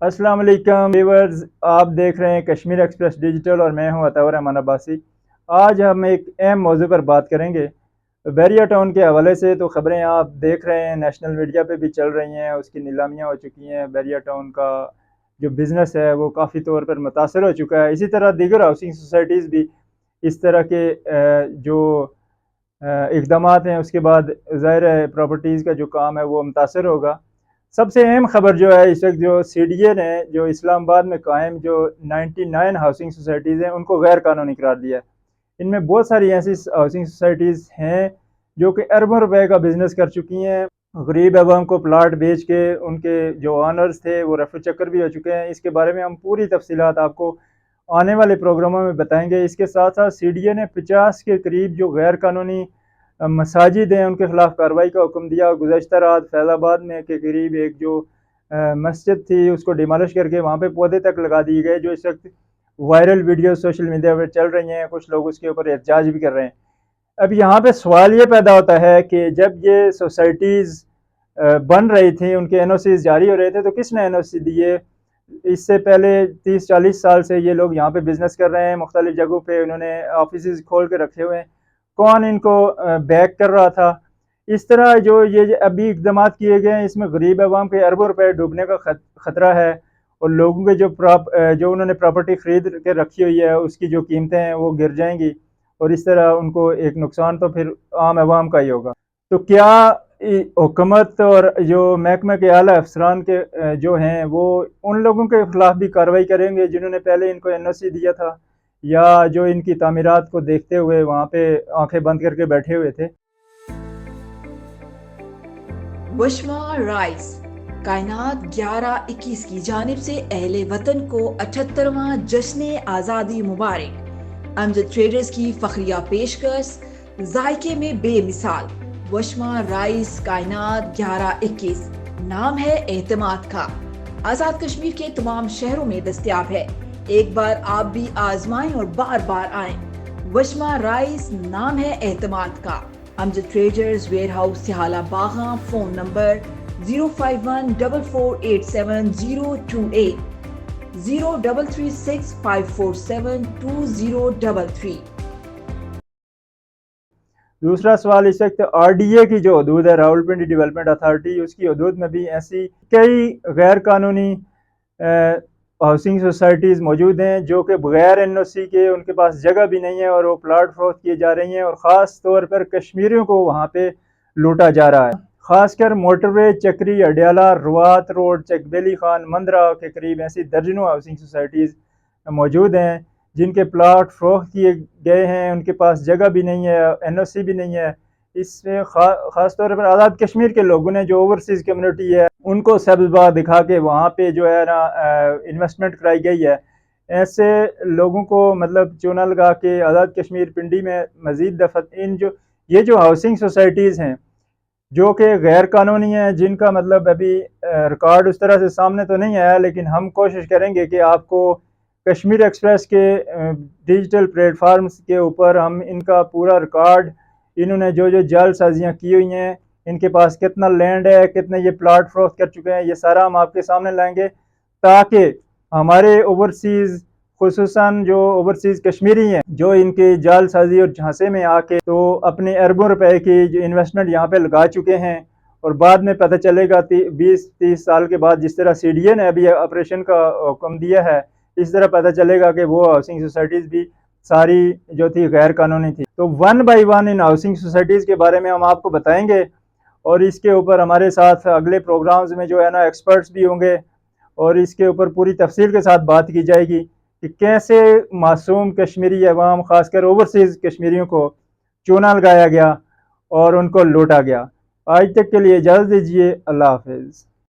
अस्सलाम वालेकुम व्यूअर्स, आप देख रहे हैं कश्मीर एक्सप्रेस डिजिटल और मैं हूं अतावर रहमान अब्बासी। आज हम एक अहम मौजू पर बात करेंगे बैरिया टाउन के हवाले से। तो ख़बरें आप देख रहे हैं नेशनल मीडिया पे भी चल रही हैं, उसकी नीलामियाँ हो चुकी हैं। बैरिया टाउन का जो बिज़नेस है वो काफ़ी तौर पर मुतासर हो चुका है। इसी तरह दीगर हाउसिंग सोसाइटीज़ भी इस तरह के जो इक़दामात हैं उसके बाद ज़ाहिर है प्रॉपर्टीज़ का जो काम है वो मुतासर होगा। सबसे अहम खबर जो है इस वक्त जो सीडीए ने जो इस्लामाबाद में कायम जो 99 हाउसिंग सोसाइटीज़ हैं उनको गैर कानूनी करार दिया है। इनमें बहुत सारी ऐसी हाउसिंग सोसाइटीज़ हैं जो कि अरबों रुपए का बिजनेस कर चुकी हैं। गरीब अवाम को प्लाट बेच के उनके जो ऑनर्स थे वो रफू चक्कर भी हो चुके हैं। इसके बारे में हम पूरी तफसीलात आपको आने वाले प्रोग्रामों में बताएंगे। इसके साथ साथ सीडीए ने 50 के करीब जो गैर कानूनी मसाजिद हैं उनके खिलाफ कार्रवाई का हुक्म दिया। गुज़श्ता रात फैज़ाबाद में के करीब एक जो मस्जिद थी उसको डिमोलिश करके वहाँ पे पौधे तक लगा दिए गए, जो इस वक्त वायरल वीडियो सोशल मीडिया पर चल रही हैं। कुछ लोग उसके ऊपर एहतजाज भी कर रहे हैं। अब यहाँ पे सवाल ये पैदा होता है कि जब ये सोसाइटीज़ बन रही थी, उनके एनओसी जारी हो रहे थे, तो किसने एनओसी दिए? इससे पहले 30-40 साल से ये लोग यहाँ पे बिजनेस कर रहे हैं, मुख्तलिफ जगहों पे उन्होंने ऑफिस खोल के रखे हुए हैं। कौन इनको बैक कर रहा था? इस तरह जो ये अभी इकदाम किए गए हैं इसमें गरीब अवाम के अरबों रुपए डूबने का खतरा है, और लोगों के जो उन्होंने प्रॉपर्टी खरीद के रखी हुई है उसकी जो कीमतें हैं वो गिर जाएंगी, और इस तरह उनको एक नुकसान तो फिर आम अवाम का ही होगा। तो क्या हुकूमत और जो महकमे के आला अफसरान के जो हैं वो उन लोगों के खिलाफ भी कार्रवाई करेंगे जिन्होंने पहले इनको एनओसी दिया था, या जो इनकी तामीरात को देखते हुए वहाँ पे आंखें बंद करके बैठे हुए थे? वशमा राइस कायनात 11-21 की जानिब से अहले वतन को 78वां जश्न आज़ादी मुबारक। अमजद ट्रेडर्स की फखरिया पेशकश जायके में बेमिसाल। वशमा राइस कायनात 11-21 नाम है एतमाद का। आज़ाद कश्मीर के तमाम शहरों में दस्तयाब है। एक बार आप भी आजमाएं और बार बार आएं। वशमा राइस नाम है एतमाद का। Amjad traders, ware house, Sihala बागा। Phone number 05144870028 033654720033। दूसरा सवाल, इस वक्त आरडीए की जो हदूद है, रावलपिंडी डेवलपमेंट अथॉरिटी, उसकी हदूद में भी ऐसी कई गैर कानूनी हाउसिंग सोसाइटीज़ मौजूद हैं जो कि बगैर एनओसी के उनके पास जगह भी नहीं है और वो प्लाट फरोख्त किए जा रही हैं, और ख़ास तौर पर कश्मीरियों को वहाँ पे लूटा जा रहा है। खासकर मोटरवे, चक्री, अडियाला, रुआत रोड, चकबेली खान, मंदरा के करीब ऐसी दर्जनों हाउसिंग सोसाइटीज़ मौजूद हैं जिनके प्लाट फरोख्त किए गए हैं, उनके पास जगह भी नहीं है, एनओसी भी नहीं है। इसमें ख़ास तौर पर आज़ाद कश्मीर के लोगों ने, जो ओवरसीज़ कम्युनिटी है, उनको सब्ज़ दिखा के वहाँ पे जो है ना इन्वेस्टमेंट कराई गई है। ऐसे लोगों को मतलब चूना लगा के आज़ाद कश्मीर पिंडी में मज़ीद दफत ये जो हाउसिंग सोसाइटीज़ हैं जो कि गैर कानूनी हैं, जिनका मतलब अभी रिकॉर्ड उस तरह से सामने तो नहीं आया, लेकिन हम कोशिश करेंगे कि आपको कश्मीर एक्सप्रेस के डिजिटल प्लेटफार्म्स के ऊपर हम इनका पूरा रिकॉर्ड, इन्होंने जो जो जालसाजियाँ की हुई हैं, इनके पास कितना लैंड है, कितने ये प्लाट फरोख्त कर चुके हैं, ये सारा हम आपके सामने लाएंगे, ताकि हमारे ओवरसीज़, खुसूसन जो ओवरसीज़ कश्मीरी हैं, जो इनके जालसाजी और झांसे में आके तो अपने अरबों रुपए की जो इन्वेस्टमेंट यहाँ पे लगा चुके हैं, और बाद में पता चलेगा 20-30 साल के बाद, जिस तरह सीडीए ने अभी ऑपरेशन का हुक्म दिया है, इस तरह पता चलेगा कि वो हाउसिंग सोसाइटीज़ भी सारी जो थी गैर कानूनी थी। तो one by one in housing societies के बारे में हम आपको बताएंगे, और इसके ऊपर हमारे साथ अगले प्रोग्राम्स में जो है ना एक्सपर्ट्स भी होंगे, और इसके ऊपर पूरी तफसील के साथ बात की जाएगी कि कैसे मासूम कश्मीरी अवाम, खासकर ओवरसीज़ कश्मीरियों को चूना लगाया गया और उनको लूटा गया। आज तक के लिए इजाज़त दीजिए। अल्लाह हाफिज़।